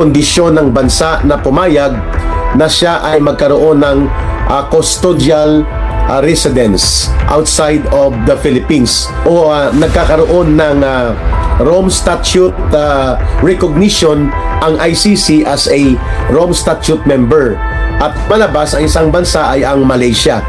kondisyon ng bansa na pumayag na siya ay magkaroon ng custodial residence outside of the Philippines o nagkakaroon ng Rome Statute recognition ang ICC as a Rome Statute member at malabas ang isang bansa ay ang Malaysia.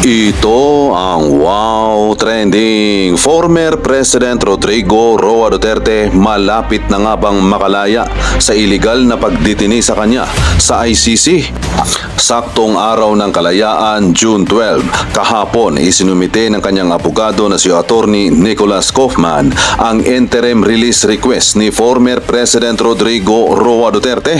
Ito ang wow trending. Former President Rodrigo Roa Duterte malapit na nga bang makalaya sa iligal na pagditini sa kanya sa ICC. Saktong araw ng kalayaan, June 12, kahapon isinumite ng kanyang abogado na si Attorney Nicholas Kaufman ang interim release request ni former President Rodrigo Roa Duterte.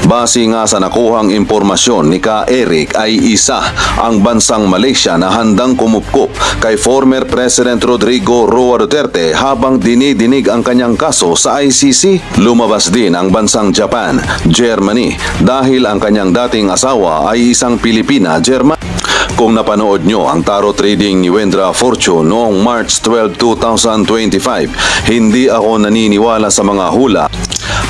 Base nga sa nakuhang impormasyon ni Ka Eric ay isa ang bansang Malaysia na handang kumupkup kay former President Rodrigo Roa Duterte habang dinidinig ang kanyang kaso sa ICC. Lumabas din ang bansang Japan, Germany dahil ang kanyang dating asawa ay isang Pilipina, German. Kung napanood nyo ang tarot reading ni Wendra Fortune noong March 12, 2025, hindi ako naniniwala sa mga hula.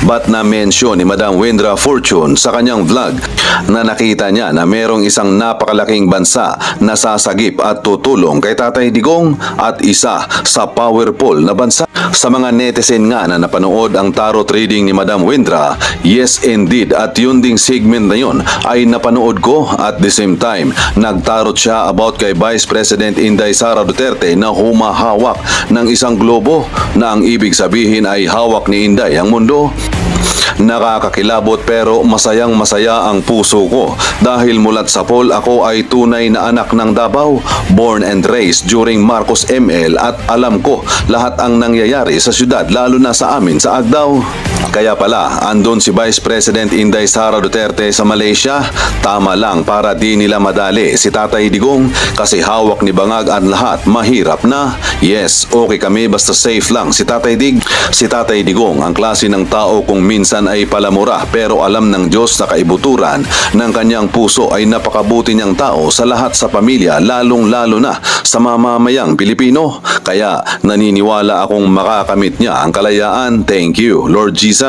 But na-mention ni Madam Wendra Fortune sa kanyang vlog na nakita niya na merong isang napakalaking bansa na sasagip at tutulong kay Tatay Digong at isa sa powerful na bansa. Sa mga netizen nga na napanood ang tarot reading ni Madam Wendra, yes indeed, at yun ding segment na yun ay napanood ko. At the same time, nagtarot siya about kay Vice President Inday Sara Duterte na humahawak ng isang globo na ang ibig sabihin ay hawak ni Inday ang mundo. Nakakakilabot pero masayang masaya ang puso ko dahil mulat sa Paul ako ay tunay na anak ng Davao, born and raised during Marcos ML at alam ko lahat ang nangyayari sa syudad lalo na sa amin sa Agdao. Kaya pala andun si Vice President Inday Sara Duterte sa Malaysia, tama lang para di nila madali si Tatay Digong kasi hawak ni Bangag ang lahat, mahirap na. Yes, okay kami basta safe lang si Tatay Dig. Si Tatay Digong ang klase ng tao kung minsan ay palamura pero alam ng Diyos na kaibuturan ng kanyang puso ay napakabuti niyang tao sa lahat sa pamilya lalong-lalo na sa mamamayang Pilipino. Kaya naniniwala akong makakamit niya ang kalayaan. Thank you, Lord Jesus.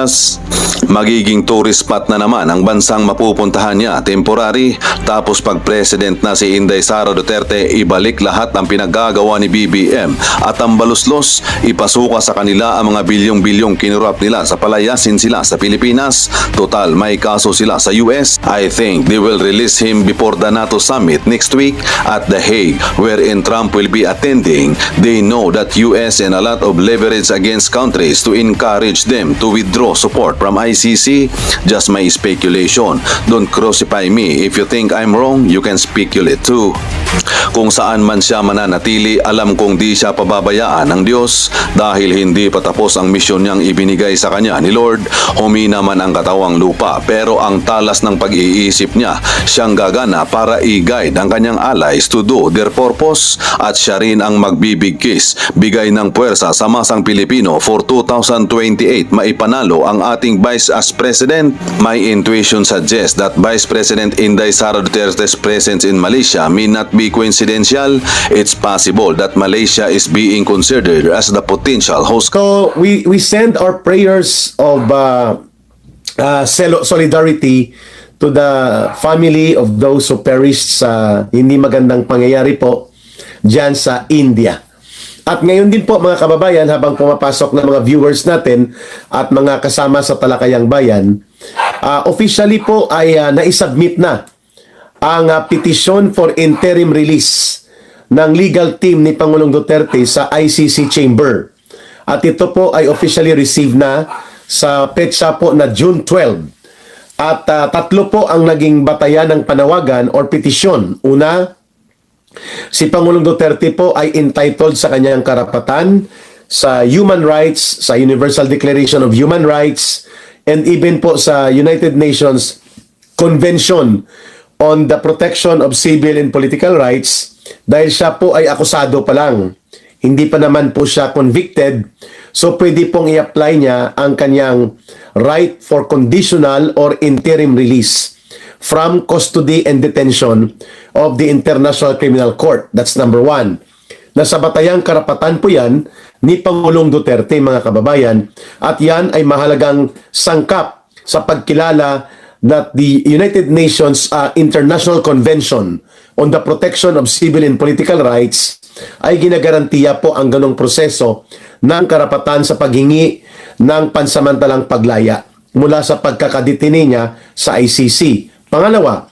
Magiging tourist spot na naman ang bansang mapupuntahan niya temporary tapos pag president na si Inday Sara Duterte ibalik lahat ng pinaggagawa ni BBM at ang baluslos ipasuka sa kanila ang mga bilyong-bilyong kinurap nila sa palayasin sila sa Pilipinas. Total may kaso sila sa US. I think they will release him before the NATO summit next week at The Hague wherein Trump will be attending. They know that US and a lot of leverage against countries to encourage them to withdraw support from ICC. Just my speculation. Don't crucify me. If you think I'm wrong, you can speculate too. Kung saan man siya mananatili, alam kong di siya pababayaan ng Diyos dahil hindi pa tapos ang misyon niyang ibinigay sa kanya ni Lord. Humina man ang katawang lupa pero ang talas ng pag-iisip niya siyang gagana para i-guide ang kanyang allies to do their purpose at siya rin ang magbibigkis, bigay ng puwersa sa masang Pilipino for 2028 maipanalo ang ating Vice as President. My intuition suggests that Vice President Inday Sara Duterte's presence in Malaysia may not be coincidental. It's possible that Malaysia is being considered as the potential host. So we send our prayers of solidarity to the family of those who perished sa hindi magandang pangyayari po dyan sa India. At ngayon din po mga kababayan, habang pumapasok ng mga viewers natin at mga kasama sa Talakayang Bayan, officially po ay naisubmit na ang petition for interim release ng legal team ni Pangulong Duterte sa ICC Chamber. At ito po ay officially received na sa petsa po na June 12. At tatlo po ang naging batayan ng panawagan or petition. Una, si Pangulong Duterte po ay entitled sa kanyang karapatan sa human rights, sa Universal Declaration of Human Rights, and even po sa United Nations Convention on the Protection of Civil and Political Rights dahil siya po ay akusado pa lang. Hindi pa naman po siya convicted. So pwede pong i-apply niya ang kanyang right for conditional or interim release from custody and detention of the International Criminal Court. That's number one. Nasa batayang karapatan po yan ni Pangulong Duterte, mga kababayan. At yan ay mahalagang sangkap sa pagkilala that the United Nations International Convention on the Protection of Civil and Political Rights ay ginagarantiya po ang ganong proseso ng karapatan sa paghingi ng pansamantalang paglaya mula sa pagkakadetini niya sa ICC. Pangalawa,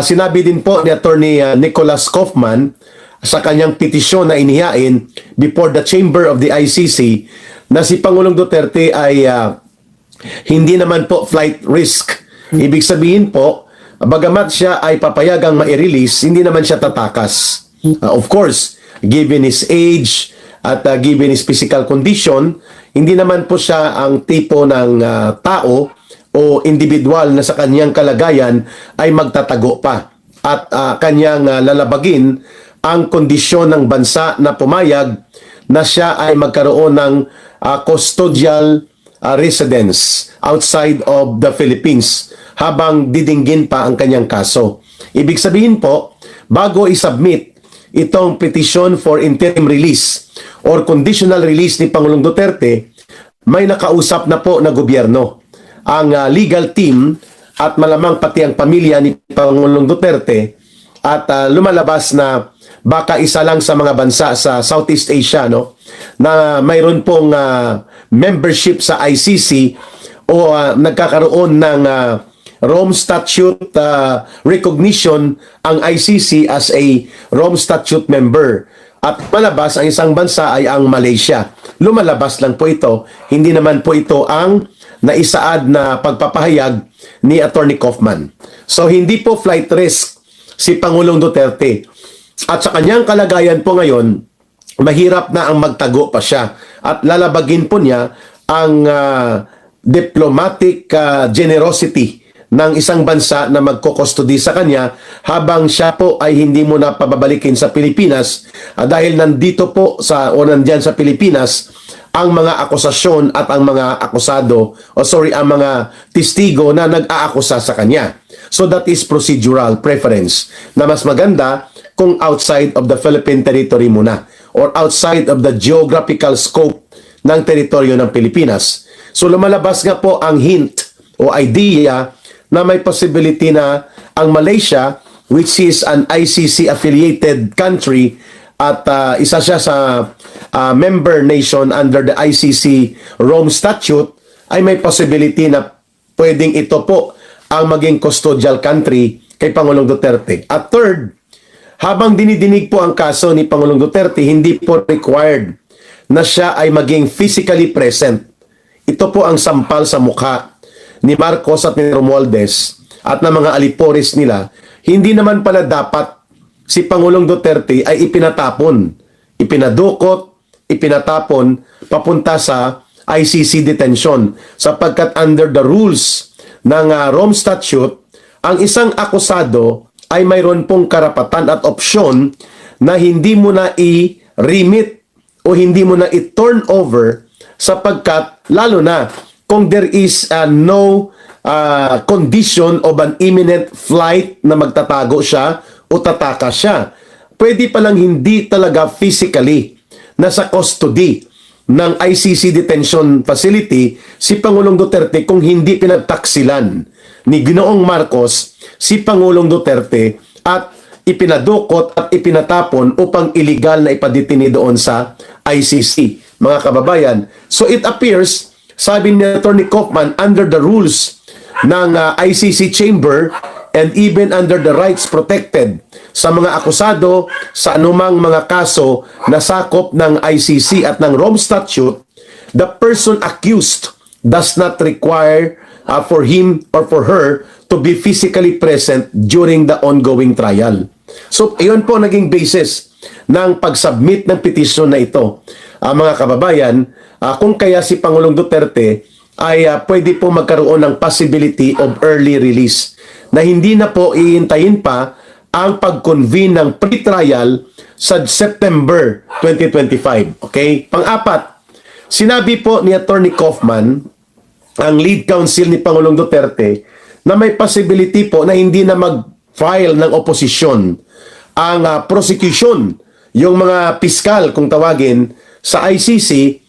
sinabi din po ni Attorney Nicholas Kaufman sa kanyang petisyon na inihain before the chamber of the ICC na si Pangulong Duterte ay hindi naman po flight risk. Ibig sabihin po, bagamat siya ay papayagang ma-release, hindi naman siya tatakas. Of course, given his age at given his physical condition, hindi naman po siya ang tipo ng tao o individual na sa kanyang kalagayan ay magtatago pa at kanyang lalabagin ang kondisyon ng bansa na pumayag na siya ay magkaroon ng custodial residence outside of the Philippines habang didinggin pa ang kanyang kaso. Ibig sabihin po, bago isubmit itong petition for interim release or conditional release ni Pangulong Duterte, may nakausap na po na gobyerno. Ang legal team at malamang pati ang pamilya ni Pangulong Duterte at lumalabas na baka isa lang sa mga bansa sa Southeast Asia na mayroon pong membership sa ICC o nagkakaroon ng Rome Statute recognition ang ICC as a Rome Statute member. At malabas ang isang bansa ay ang Malaysia. Lumalabas lang po ito. Hindi naman po ito ang naisaad na pagpapahayag ni Attorney Kaufman. So hindi po flight risk si Pangulong Duterte. At sa kanyang kalagayan po ngayon, mahirap na ang magtago pa siya. At lalabagin po niya ang diplomatic generosity ng isang bansa na magkukustody sa kanya habang siya po ay hindi mo na pababalikin sa Pilipinas dahil nandito po o nandyan sa Pilipinas ang mga akusasyon at ang mga akusado ang mga testigo na nag-aakusa sa kanya. So that is procedural preference na mas maganda kung outside of the Philippine territory muna or outside of the geographical scope ng teritoryo ng Pilipinas. So lumalabas nga po ang hint o idea na may possibility na ang Malaysia, which is an ICC-affiliated country at isa siya sa member nation under the ICC Rome Statute, ay may possibility na pwedeng ito po ang maging custodial country kay Pangulong Duterte. At third, habang dinidinig po ang kaso ni Pangulong Duterte, hindi po required na siya ay maging physically present. Ito po ang sampal sa mukha ni Marcos at ni Romualdez at ng mga alipores nila. Hindi naman pala dapat si Pangulong Duterte ay ipinatapon, ipinadukot, ipinatapon papunta sa ICC detention sapagkat under the rules ng Rome Statute, ang isang akusado ay mayroon pong karapatan at opsyon na hindi mo na i-remit o hindi mo na i-turn over sapagkat lalo na kung there is no condition of an imminent flight na magtatago siya o tataka siya. Pwede palang hindi talaga physically nasa custody ng ICC detention facility si Pangulong Duterte kung hindi pinagtaksilan ni Ginoong Marcos si Pangulong Duterte at ipinadukot at ipinatapon upang illegal na ipadetini doon sa ICC. Mga kababayan, so it appears, sabi ni Attorney Kaufman, under the rules ng ICC chamber and even under the rights protected sa mga akusado sa anumang mga kaso na sakop ng ICC at ng Rome Statute, the person accused does not require for him or for her to be physically present during the ongoing trial. So, iyon po naging basis ng pag-submit ng petition na ito. Mga kababayan, kung kaya si Pangulong Duterte ay pwede po magkaroon ng possibility of early release na hindi na po iintayin pa ang pag-convene ng pre-trial sa September 2025. Okay? Pang-apat, sinabi po ni Attorney Kaufman, ang lead counsel ni Pangulong Duterte, na may possibility po na hindi na mag-file ng oposisyon ang prosecution, yung mga piskal kung tawagin, sa ICC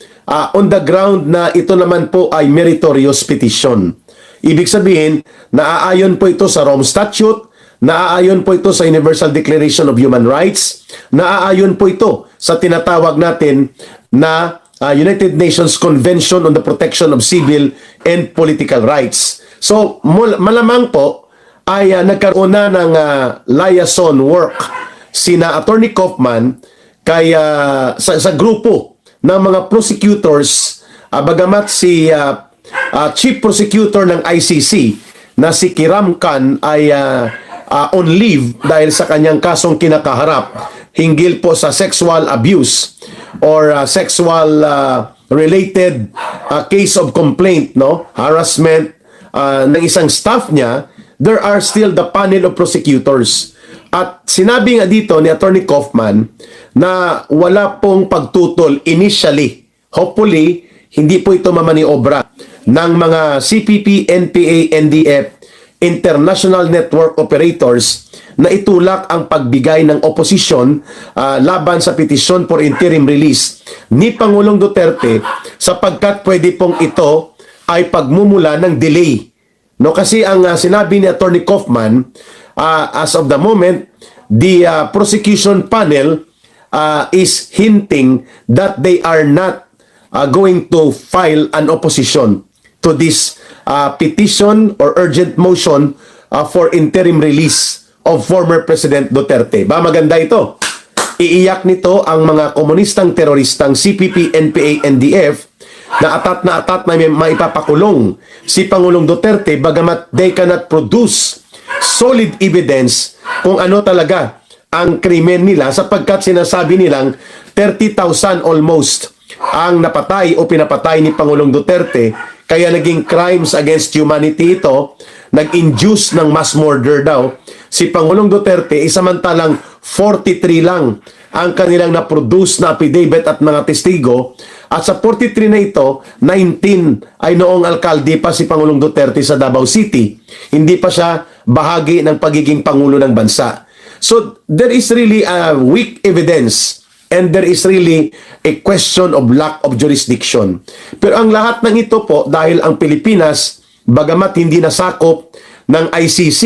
on the ground na ito naman po ay meritorious petition. Ibig sabihin, naaayon po ito sa Rome Statute, naaayon po ito sa Universal Declaration of Human Rights, naaayon po ito sa tinatawag natin na United Nations Convention on the Protection of Civil and Political Rights. So, malamang po ay nagkaroon na ng liaison work sina Attorney Kaufman sa grupo ng mga prosecutors, bagamat si Chief Prosecutor ng ICC na si Kiram Khan ay on leave dahil sa kanyang kasong kinakaharap hinggil po sa sexual abuse or sexual related case of complaint, no, harassment ng isang staff niya. There are still the panel of prosecutors. At sinabi nga dito ni Attorney Kaufman na wala pong pagtutol initially. Hopefully, hindi po ito mamaniobra ng mga CPP, NPA, NDF, International Network Operators na itulak ang pagbigay ng oposisyon laban sa petisyon for interim release ni Pangulong Duterte sapagkat pwede pong ito ay pagmumula ng delay. No, kasi ang sinabi ni Attorney Kaufman, as of the moment, the prosecution panel is hinting that they are not going to file an opposition to this petition or urgent motion for interim release of former President Duterte. Ba maganda ito? Iiyak nito ang mga komunistang teroristang CPP, NPA, NDF na atat na maipapakulong si Pangulong Duterte bagamat they cannot produce solid evidence kung ano talaga ang krimen nila sapagkat sinasabi nilang 30,000 almost ang napatay o pinapatay ni Pangulong Duterte kaya naging crimes against humanity ito, nag-induce ng mass murder daw si Pangulong Duterte, samantalang 43 lang ang kanilang na-produce na affidavit at mga testigo at sa 43 na ito, 19 ay noong alkalde pa si Pangulong Duterte sa Davao City. Hindi pa siya bahagi ng pagiging Pangulo ng bansa. So there is really a weak evidence and there is really a question of lack of jurisdiction. Pero ang lahat ng ito po dahil ang Pilipinas, bagamat hindi nasakop ng ICC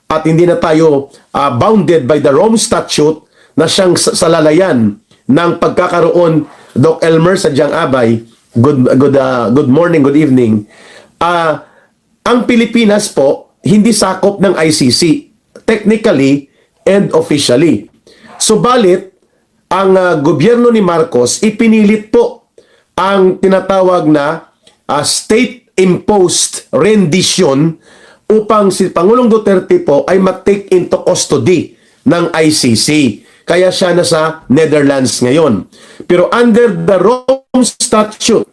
at hindi na tayo bounded by the Rome Statute na siyang salalayan ng pagkakaroon, Doc Elmer Sadyang Abay, good morning, good evening. Ang Pilipinas po, hindi sakop ng ICC, technically and officially. Subalit, ang gobyerno ni Marcos ipinilit po ang tinatawag na state-imposed rendition upang si Pangulong Duterte po ay ma-take into custody ng ICC. Kaya siya nasa Netherlands ngayon. Pero under the Rome Statute,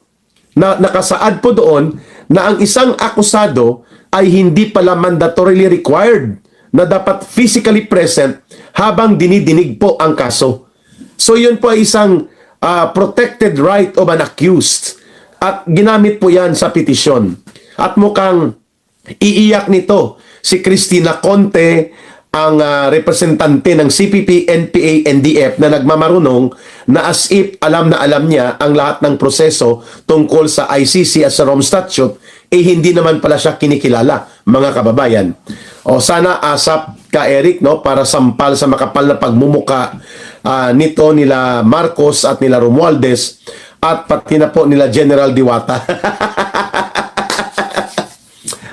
na nakasaad po doon na ang isang akusado ay hindi pala mandatorily required na dapat physically present habang dinidinig po ang kaso. So yun po ay isang protected right of an accused at ginamit po yan sa petisyon. At mukhang iiyak nito si Cristina Conte, ang representante ng CPP, NPA, NDF na nagmamarunong na as if alam na alam niya ang lahat ng proseso tungkol sa ICC at sa Rome Statute, hindi naman pala siya kinikilala, mga kababayan. O sana asap ka, Eric, no, para sampal sa makapal na pagmumuka nito nila Marcos at nila Romualdez at pati na po nila General Diwata.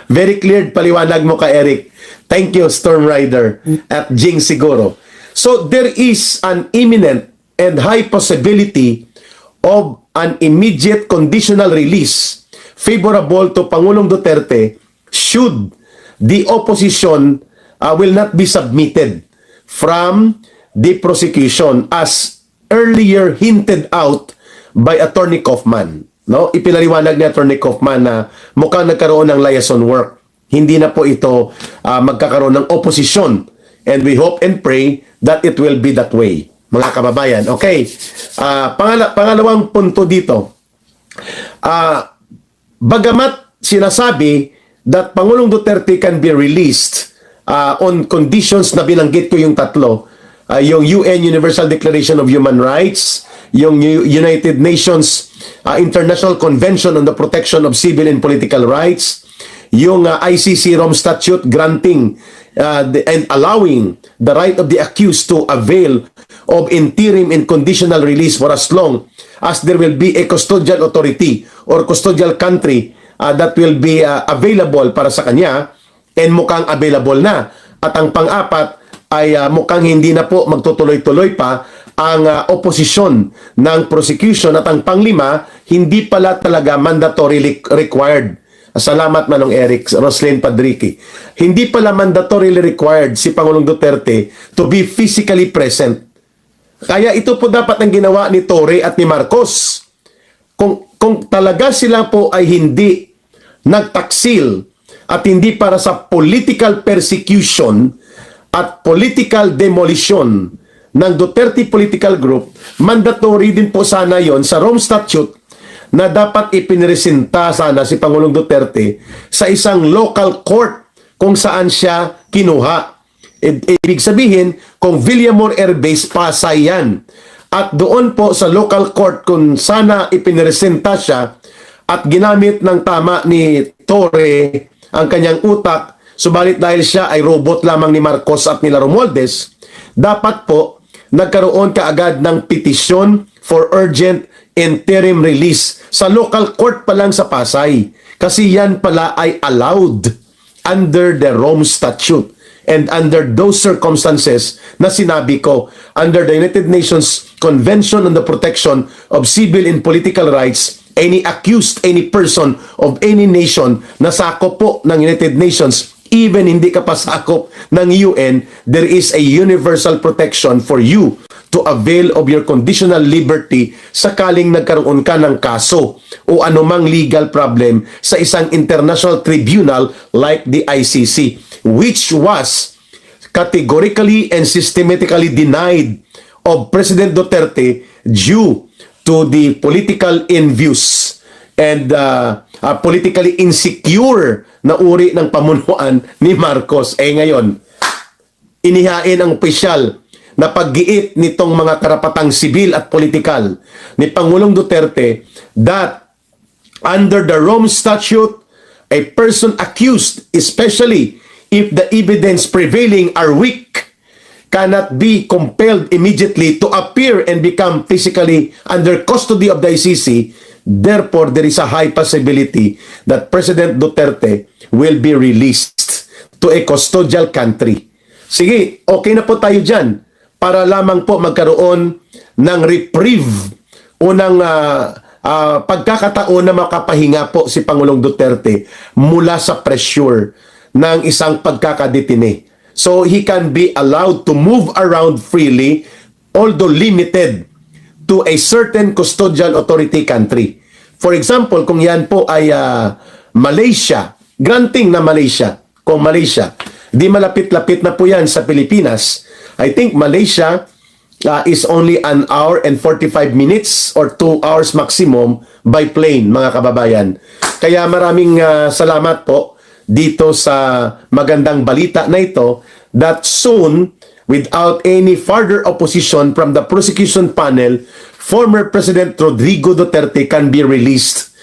Very clear paliwanag mo ka, Eric. Thank you, Storm Rider at Jing Siguro. So there is an imminent and high possibility of an immediate conditional release favorable to Pangulong Duterte should the opposition will not be submitted from the prosecution as earlier hinted out by Attorney Kaufman. No? Ipinaliwanag ni Attorney Kaufman na mukhang nagkaroon ng liaison work. Hindi na po ito magkakaroon ng opposition. And we hope and pray that it will be that way, mga kababayan. Okay. Pangalawang punto dito. Bagamat sinasabi that Pangulong Duterte can be released on conditions na binanggit ko yung tatlo, yung UN Universal Declaration of Human Rights, yung United Nations International Convention on the Protection of Civil and Political Rights, yung ICC Rome Statute granting and allowing the right of the accused to avail of interim and conditional release for as long as there will be a custodial authority or custodial country that will be available para sa kanya, and mukhang available na. At ang pang-apat ay mukhang hindi na po magtutuloy-tuloy pa ang oposisyon ng prosecution. At ang panglima, hindi pala talaga mandatorily required. Salamat Manong Eric, Roslyn Padrique. Hindi pala mandatorily required si Pangulong Duterte to be physically present. Kaya ito po dapat ang ginawa ni Torre at ni Marcos. Kung talaga sila po ay hindi nagtaksil at hindi para sa political persecution at political demolition ng Duterte political group, mandatory din po sana yon sa Rome Statute na dapat ipinresenta sana si Pangulong Duterte sa isang local court kung saan siya kinuha. Ibig sabihin, kung Villamor Air Base, Pasay yan. At doon po sa local court kung sana ipinresenta siya at ginamit ng tama ni Torre ang kanyang utak, subalit dahil siya ay robot lamang ni Marcos at nila Romualdez, dapat po nagkaroon kaagad ng petisyon for urgent interim release sa local court pa lang sa Pasay. Kasi yan pala ay allowed under the Rome Statute. And under those circumstances na sinabi ko, under the United Nations Convention on the Protection of Civil and Political Rights, any accused, any person of any nation na sakop po ng United Nations, even hindi ka pa sakop ng UN, there is a universal protection for you to avail of your conditional liberty sakaling nagkaroon ka ng kaso o anumang legal problem sa isang international tribunal like the ICC, which was categorically and systematically denied of President Duterte due to the political envious and politically insecure na uri ng pamunuan ni Marcos. Ngayon, inihain ang opisyal na paggiit nitong mga karapatang sibil at politikal ni Pangulong Duterte that under the Rome Statute, a person accused, especially if the evidence prevailing are weak, cannot be compelled immediately to appear and become physically under custody of the ICC. Therefore, there is a high possibility that President Duterte will be released to a custodial country. Sige, okay na po tayo dyan para lamang po magkaroon ng reprieve o ng pagkakataon na makapahinga po si Pangulong Duterte mula sa pressure ng isang pagkakadetine. So he can be allowed to move around freely, although limited to a certain custodial authority country. For example, kung yan po ay Malaysia, granting na Malaysia, kung Malaysia, di malapit-lapit na po yan sa Pilipinas. I think Malaysia is only 1 hour and 45 minutes or 2 hours maximum by plane, mga kababayan. Kaya maraming salamat po dito sa magandang balita na ito that soon, without any further opposition from the prosecution panel, former President Rodrigo Duterte can be released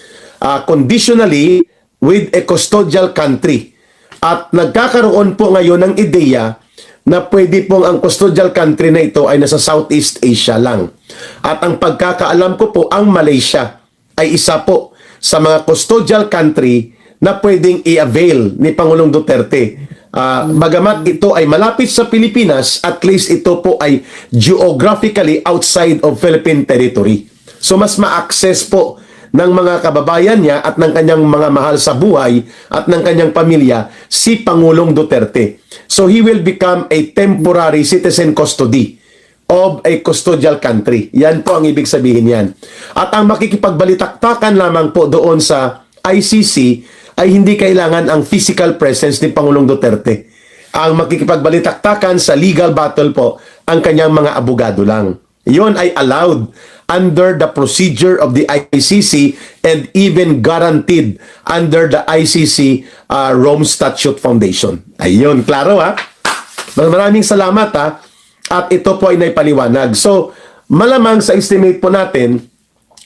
conditionally with a custodial country. At nagkakaroon po ngayon ng ideya na pwede pong ang custodial country na ito ay nasa Southeast Asia lang. At ang pagkakaalam ko po, ang Malaysia ay isa po sa mga custodial country na pwedeng i-avail ni Pangulong Duterte. Bagamat ito ay malapit sa Pilipinas, at least ito po ay geographically outside of Philippine territory. So mas ma-access po ng mga kababayan niya at ng kanyang mga mahal sa buhay at ng kanyang pamilya si Pangulong Duterte. So he will become a temporary citizen custody of a custodial country. Yan po ang ibig sabihin yan. At ang makikipagbalitaktakan lamang po doon sa ICC ay hindi kailangan ang physical presence ni Pangulong Duterte. Ang makikipagbalitaktakan sa legal battle po ang kanyang mga abogado lang. Yon ay allowed under the procedure of the ICC and even guaranteed under the ICC Rome Statute Foundation. Ayun, klaro ha? Maraming salamat ha? At ito po ay naipaliwanag. So, malamang sa estimate po natin,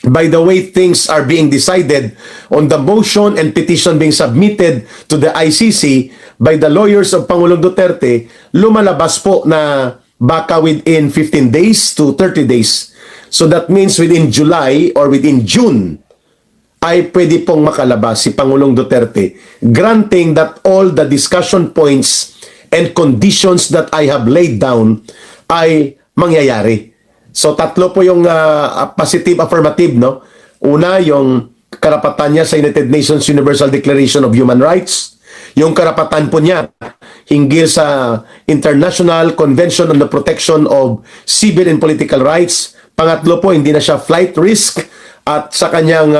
by the way things are being decided on the motion and petition being submitted to the ICC by the lawyers of Pangulong Duterte, lumalabas po na baka within 15 days to 30 days. So that means within July or within June, ay pwede pong makalabas si Pangulong Duterte, granting that all the discussion points and conditions that I have laid down ay mangyayari. So tatlo po yung positive affirmative, no? Una, yung karapatan niya sa United Nations Universal Declaration of Human Rights, yung karapatan po niya hinggil sa International Convention on the Protection of Civil and Political Rights. Pangatlo po, hindi na siya flight risk, at sa kanyang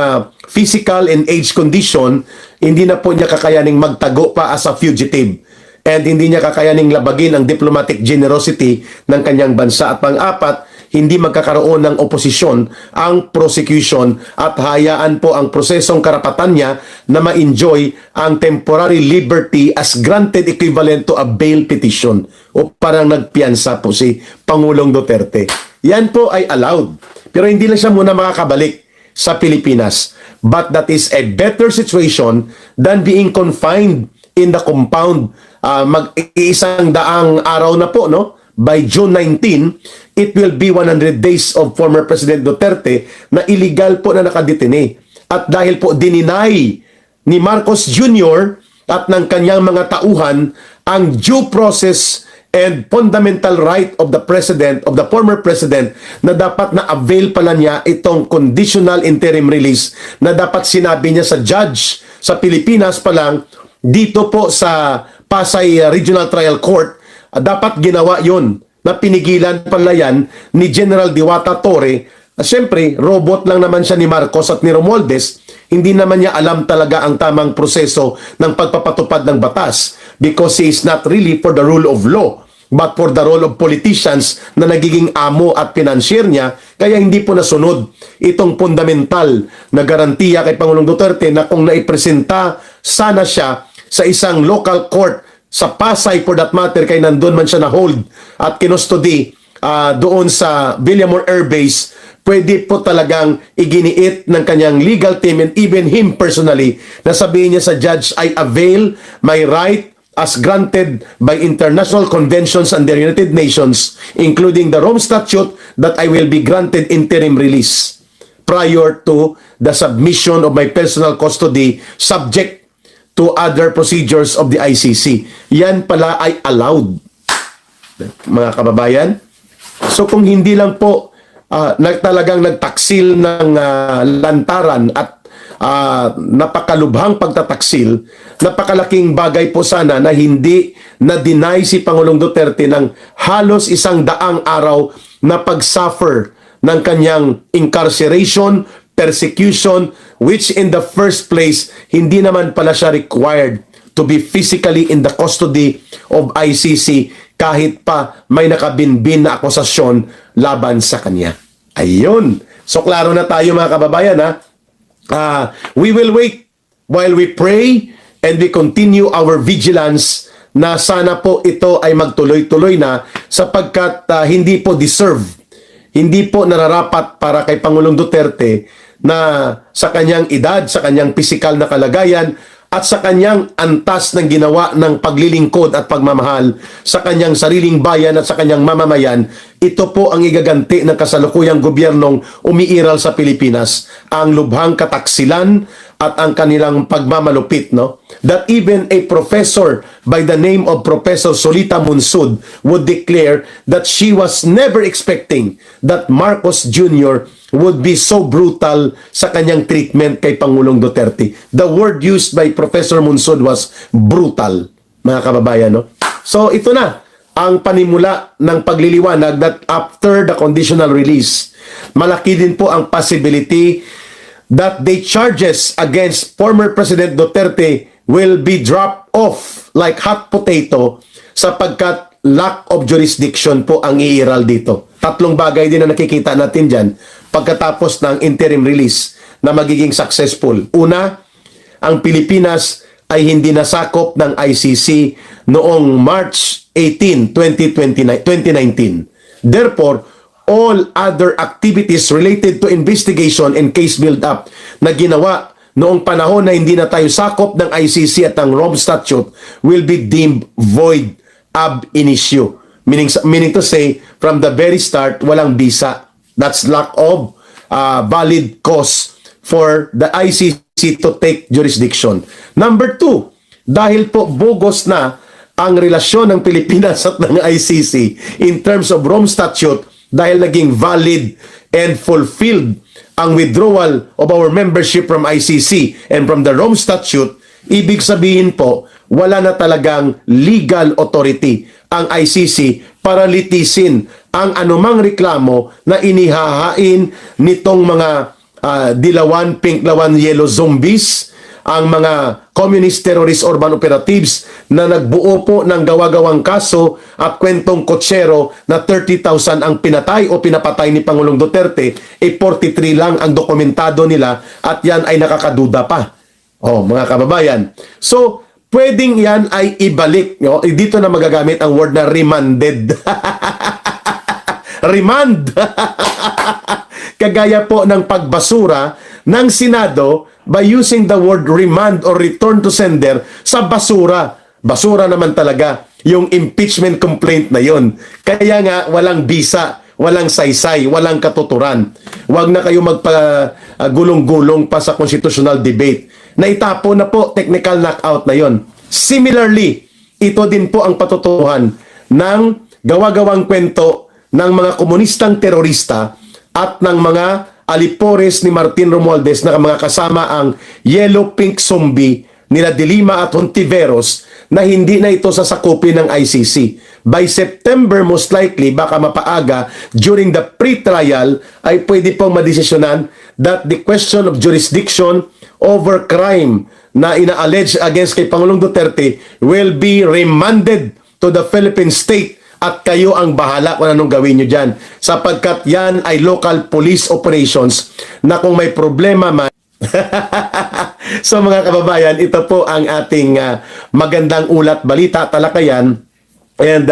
physical and age condition, hindi na po niya kakayaning magtago pa as a fugitive. And hindi niya kakayaning labagin ang diplomatic generosity ng kanyang bansa. At pang-apat, hindi magkakaroon ng oposisyon ang prosecution at hayaan po ang prosesong karapatan niya na ma-enjoy ang temporary liberty as granted equivalent to a bail petition. O parang nagpiyansa po si Pangulong Duterte. Yan po ay allowed. Pero hindi lang siya muna makakabalik sa Pilipinas. But that is a better situation than being confined in the compound. Mag-iisang daang araw na po, no? By June 19, it will be 100 days of former President Duterte na illegal po na nakadetine. At dahil po dininay ni Marcos Jr. at ng kanyang mga tauhan ang due process and fundamental right of the president, of the former president, na dapat na-avail pala niya itong conditional interim release na dapat sinabi niya sa judge sa Pilipinas pa lang, dito po sa Pasay Regional Trial Court, dapat ginawa yon na pinigilan pala yan ni General Diwata Torre. Siyempre, robot lang naman siya ni Marcos at ni Romualdez. Hindi naman niya alam talaga ang tamang proseso ng pagpapatupad ng batas because he is not really for the rule of law but for the role of politicians na nagiging amo at financier niya. Kaya hindi po nasunod itong fundamental na garantiya kay Pangulong Duterte na kung naipresenta sana siya sa isang local court sa Pasay for that matter, kay nandun man siya na-hold at kinustody doon sa Villamor Air Base, pwede po talagang iginiit ng kanyang legal team and even him personally na sabihin niya sa judge, I avail my right as granted by international conventions and the United Nations, including the Rome Statute, that I will be granted interim release prior to the submission of my personal custody subject to other procedures of the ICC. Yan pala ay allowed, mga kababayan. So kung hindi lang po talagang nagtaksil ng lantaran at napakalubhang pagtataksil, napakalaking bagay po sana na hindi na-deny si Pangulong Duterte ng halos 100 araw na pag-suffer ng kanyang incarceration, persecution, which in the first place, hindi naman pala siya required to be physically in the custody of ICC kahit pa may nakabinbin na akusasyon laban sa kanya. Ayun. So, klaro na tayo mga kababayan, ha? We will wait while we pray and we continue our vigilance na sana po ito ay magtuloy-tuloy na sapagkat hindi po deserve, hindi po nararapat para kay Pangulong Duterte na sa kanyang edad, sa kanyang pisikal na kalagayan, at sa kanyang antas ng ginawa ng paglilingkod at pagmamahal sa kanyang sariling bayan at sa kanyang mamamayan, ito po ang igaganti ng kasalukuyang gobyernong umiiral sa Pilipinas, ang lubhang kataksilan at ang kanilang pagmamalupit, no? That even a professor by the name of Professor Solita Munsud would declare that she was never expecting that Marcos Jr. would be so brutal sa kanyang treatment kay Pangulong Duterte. The word used by Professor Munsud was brutal, mga kababayan, no? So ito na ang panimula ng pagliliwanag that after the conditional release, malaki din po ang possibility that the charges against former President Duterte will be dropped off like hot potato sapagkat lack of jurisdiction po ang iiral dito. Tatlong bagay din na nakikita natin dyan pagkatapos ng interim release na magiging successful. Una, ang Pilipinas ay hindi nasakop ng ICC noong March 18, 2019. Therefore, all other activities related to investigation and case build-up na ginawa noong panahon na hindi na tayo sakop ng ICC at ng Rome Statute will be deemed void ab initio. Meaning to say, from the very start, walang bisa. That's lack of valid cause for the ICC to take jurisdiction. Number two, dahil po bogus na ang relasyon ng Pilipinas at ng ICC in terms of Rome Statute, dahil naging valid and fulfilled ang withdrawal of our membership from ICC and from the Rome Statute, ibig sabihin po, wala na talagang legal authority ang ICC para litisin ang anumang reklamo na inihahain nitong mga dilawan, pinklawan, yellow zombies, ang mga communist terrorist urban operatives na nagbuo po ng gawa-gawang kaso at kwentong kotsero na 30,000 ang pinatay o pinapatay ni Pangulong Duterte, 43 lang ang dokumentado nila at yan ay nakakaduda pa. Oh, mga kababayan. So, pwedeng yan ay ibalik. No? Dito na magagamit ang word na remanded. Remand! Kagaya po ng pagbasura ng Senado by using the word remand or return to sender sa basura. Basura naman talaga yung impeachment complaint na yon. Kaya nga walang bisa, walang saysay, walang katuturan. Huwag na kayo magpagulong-gulong pa sa constitutional debate. Naitapo na po, technical knockout na yon. Similarly, ito din po ang patutuhan ng gawa-gawang kwento ng mga komunistang terorista at ng mga alipores ni Martin Romualdez na mga kasama ang Yellow Pink Zombie nila De Lima at Hontiveros na hindi na ito sasakupin ng ICC. By September, most likely, baka mapaaga, during the pre-trial, ay pwede pong madesisyonan that the question of jurisdiction over crime na ina-allege against kay Pangulong Duterte will be remanded to the Philippine state at kayo ang bahala kung anong gawin nyo dyan. Sapagkat yan ay local police operations na kung may problema man. So mga kababayan, ito po ang ating magandang ulat balita talakayan. And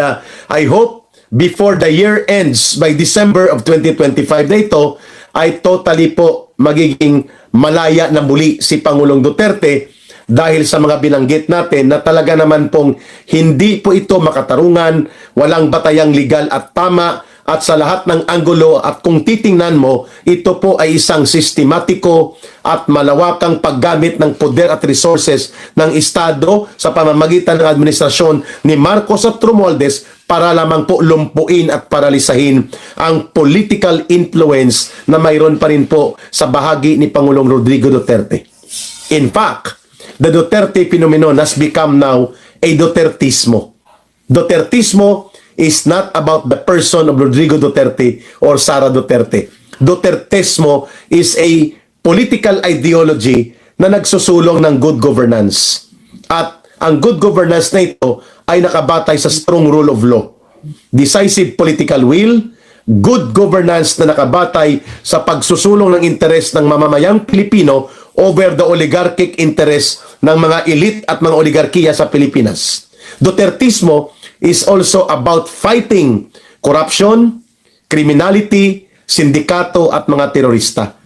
I hope before the year ends by December of 2025 na ito, ay totally po magiging malaya na muli si Pangulong Duterte dahil sa mga binanggit natin na talaga naman pong hindi po ito makatarungan, walang batayang legal at tama, at sa lahat ng anggulo at kung titingnan mo, ito po ay isang sistematiko at malawakang paggamit ng poder at resources ng Estado sa pamamagitan ng administrasyon ni Marcos at Romualdez para lamang po lumpuin at paralisahin ang political influence na mayroon pa rin po sa bahagi ni Pangulong Rodrigo Duterte. In fact, the Duterte phenomenon has become now a Dutertismo. Dutertismo is not about the person of Rodrigo Duterte or Sara Duterte. Dutertismo is a political ideology na nagsusulong ng good governance. At ang good governance na ito ay nakabatay sa strong rule of law, decisive political will, good governance na nakabatay sa pagsusulong ng interes ng mamamayang Pilipino over the oligarchic interest ng mga elite at mga oligarkiya sa Pilipinas. Dutertismo is also about fighting corruption, criminality, sindikato at mga terorista.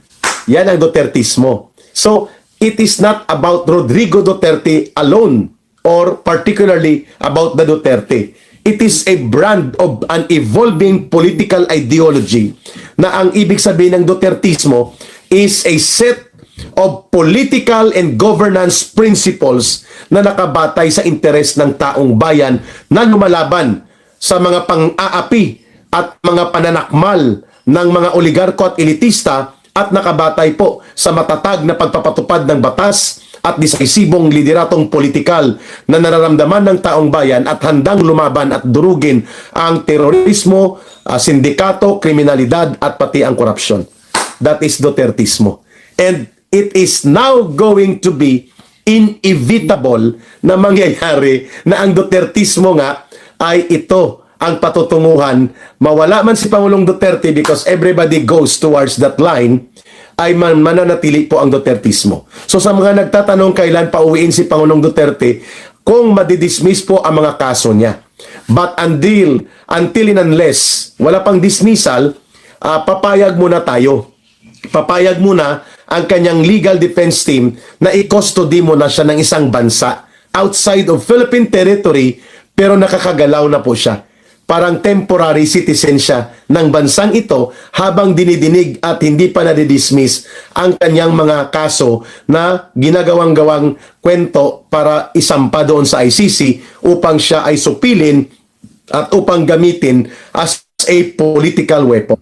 Yan ang Dutertismo. So, it is not about Rodrigo Duterte alone or particularly about the Duterte. It is a brand of an evolving political ideology na ang ibig sabihin ng Dutertismo is a set of political and governance principles na nakabatay sa interes ng taong bayan na lumalaban sa mga pang-aapi at mga pananakmal ng mga oligarko at elitista at nakabatay po sa matatag na pagpapatupad ng batas at decisibong lideratong politikal na nararamdaman ng taong bayan at handang lumaban at durugin ang terorismo, sindikato, kriminalidad at pati ang korupsyon. That is Dutertismo. And it is now going to be inevitable na mangyayari na ang Dutertismo nga ay ito ang patutunguhan. Mawala man si Pangulong Duterte because everybody goes towards that line, ay mananatili po ang Dutertismo. So sa mga nagtatanong kailan pauwiin si Pangulong Duterte, kung madidismiss po ang mga kaso niya. But until and unless wala pang dismissal, papayag muna tayo. Papayag muna ang kanyang legal defense team na i-custody muna siya ng isang bansa outside of Philippine territory, pero nakakagalaw na po siya. Parang temporary citizen siya ng bansang ito habang dinidinig at hindi pa nadidismiss ang kanyang mga kaso na ginagawang-gawang kwento para isampa doon sa ICC upang siya ay supilin at upang gamitin as a political weapon.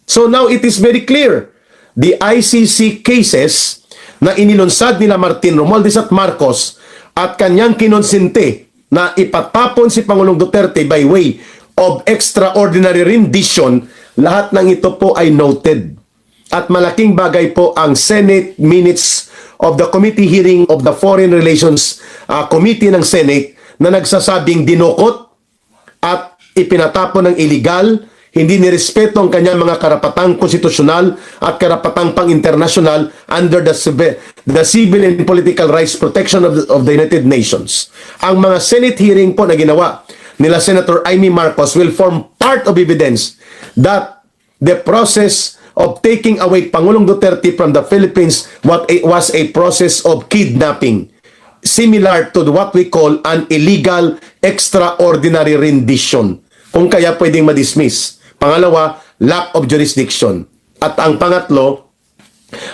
So now it is very clear. The ICC cases na inilunsad nila Martin Romualdez at Marcos at kanyang kinonsinte na ipatapon si Pangulong Duterte by way of extraordinary rendition, lahat ng ito po ay noted. At malaking bagay po ang Senate minutes of the committee hearing of the Foreign Relations Committee ng Senate na nagsasabing dinukot at ipinatapon ng illegal, hindi nirespeto ang kanyang mga karapatang konstitusyonal at karapatang pang-internasyonal under the Civil and Political Rights Protection of the United Nations. Ang mga Senate hearing po na ginawa nila Senator Amy Marcos will form part of evidence that the process of taking away Pangulong Duterte from the Philippines was a process of kidnapping, similar to what we call an illegal extraordinary rendition, kung kaya pwedeng madismiss. Pangalawa, lack of jurisdiction. At ang pangatlo,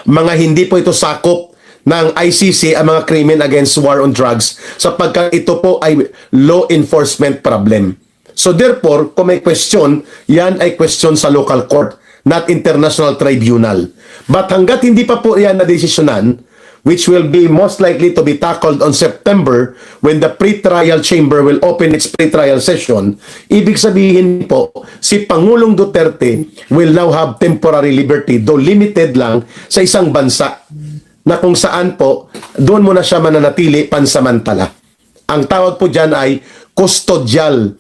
mga hindi po ito sakop ng ICC ang mga crimen against war on drugs sapagkat ito po ay law enforcement problem. So therefore, kung may question, yan ay question sa local court, not international tribunal. But hanggat hindi pa po yan na-desisyonan, which will be most likely to be tackled on September when the pre-trial chamber will open its pre-trial session, ibig sabihin po, si Pangulong Duterte will now have temporary liberty, though limited lang sa isang bansa na kung saan po, doon muna siya mananatili pansamantala. Ang tawag po dyan ay custodial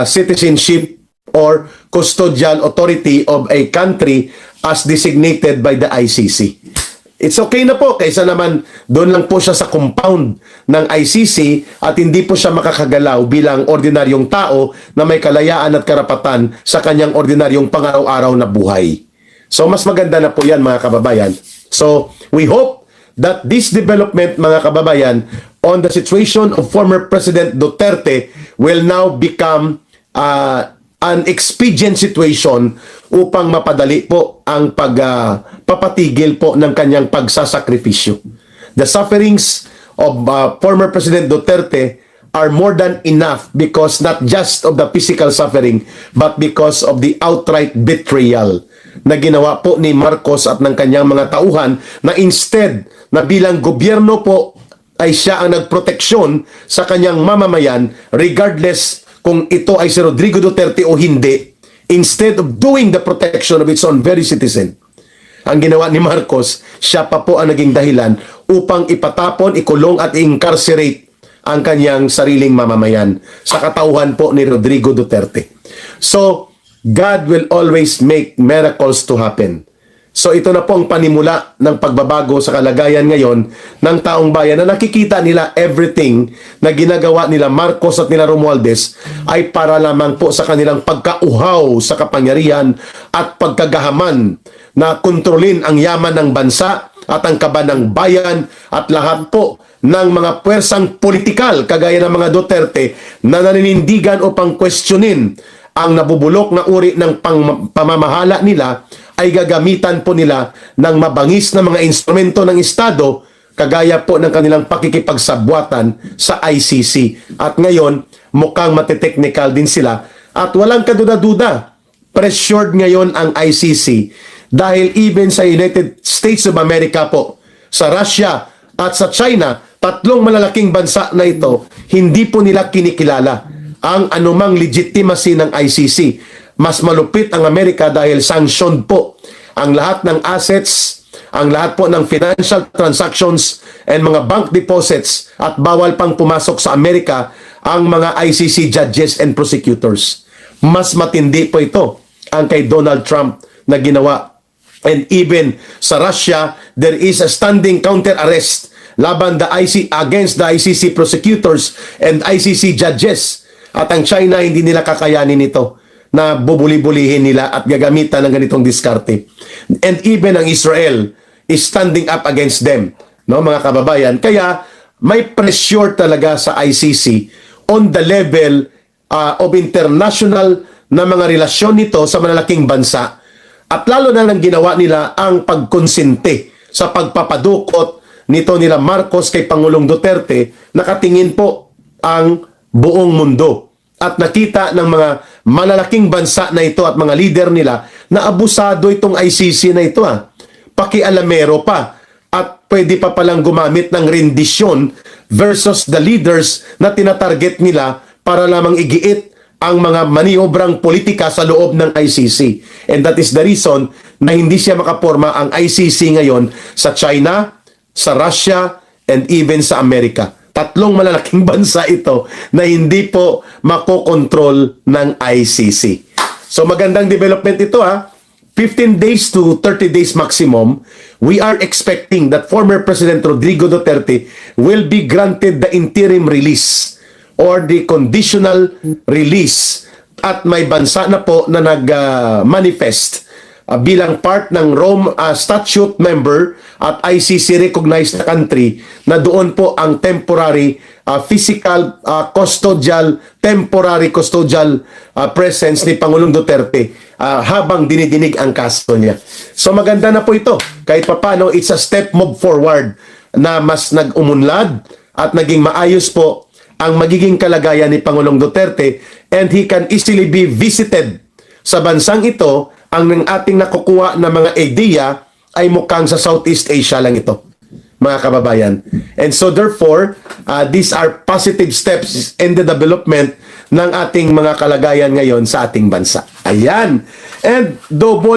citizenship or custodial authority of a country as designated by the ICC. It's okay na po, kaysa naman doon lang po siya sa compound ng ICC at hindi po siya makakagalaw bilang ordinaryong tao na may kalayaan at karapatan sa kanyang ordinaryong pang-araw-araw na buhay. So mas maganda na po yan mga kababayan. So we hope that this development mga kababayan on the situation of former President Duterte will now become an expedient situation upang mapadali po ang pagpapatigil po ng kanyang pagsasakripisyo. The sufferings of former President Duterte are more than enough because not just of the physical suffering but because of the outright betrayal na ginawa po ni Marcos at ng kanyang mga tauhan na instead na bilang gobyerno po ay siya ang nagproteksyon sa kanyang mamamayan regardless kung ito ay si Rodrigo Duterte o hindi, instead of doing the protection of its own very citizen. Ang ginawa ni Marcos, siya pa po ang naging dahilan upang ipatapon, ikulong at incarcerate ang kanyang sariling mamamayan sa katauhan po ni Rodrigo Duterte. So, God will always make miracles to happen. So ito na po ang panimula ng pagbabago sa kalagayan ngayon ng taong bayan na nakikita nila everything na ginagawa nila Marcos at nila Romualdez ay para lamang po sa kanilang pagkauhaw sa kapangyarihan at pagkagahaman na kontrolin ang yaman ng bansa at ang kaba ng bayan at lahat po ng mga puwersang politikal kagaya ng mga Duterte na naninindigan upang questionin ang nabubulok na uri ng pamamahala nila ay gagamitan po nila ng mabangis na mga instrumento ng Estado kagaya po ng kanilang pakikipagsabwatan sa ICC. At ngayon, mukhang mateteknikal din sila at walang kaduda-duda. Pressured ngayon ang ICC dahil even sa United States of America po, sa Russia at sa China, tatlong malalaking bansa na ito, hindi po nila kinikilala ang anumang legitimacy ng ICC. Mas malupit ang Amerika dahil sanctioned po ang lahat ng assets, ang lahat po ng financial transactions and mga bank deposits at bawal pang pumasok sa Amerika ang mga ICC judges and prosecutors. Mas matindi po ito ang kay Donald Trump na ginawa. And even sa Russia, there is a standing counter arrest laban against the ICC prosecutors and ICC judges. At ang China hindi nila kakayanin ito na bubuli-bulihin nila at gagamitan ng ganitong diskarte. And even ang Israel is standing up against them, no, mga kababayan. Kaya may pressure talaga sa ICC on the level of international na mga relasyon nito sa malalaking bansa. At lalo na nang ginawa nila ang pagkonsente sa pagpapadukot nito nila Marcos kay Pangulong Duterte, nakatingin po ang buong mundo. At nakita ng mga malalaking bansa na ito at mga leader nila na abusado itong ICC na ito. Pakialamero pa. At pwede pa palang gumamit ng rendisyon versus the leaders na tinatarget nila para lamang igiit ang mga maniobrang politika sa loob ng ICC. And that is the reason na hindi siya makaporma ang ICC ngayon sa China, sa Russia, and even sa Amerika. Tatlong malalaking bansa ito na hindi po makokontrol ng ICC. So magandang development ito 15 days to 30 days maximum. We are expecting that former President Rodrigo Duterte will be granted the interim release or the conditional release. At may bansa na po na nag-manifest bilang part ng Rome Statute member at ICC recognized na country na doon po ang temporary physical temporary custodial presence ni Pangulong Duterte habang dinidinig ang kaso niya. So maganda na po ito. Kahit papano, it's a step move forward na mas nag-umunlad at naging maayos po ang magiging kalagayan ni Pangulong Duterte, and he can easily be visited sa bansang ito. Ang ating nakukuha na mga idea ay mukhang sa Southeast Asia lang ito, mga kababayan. And so therefore, these are positive steps in the development ng ating mga kalagayan ngayon sa ating bansa. Ayan. And double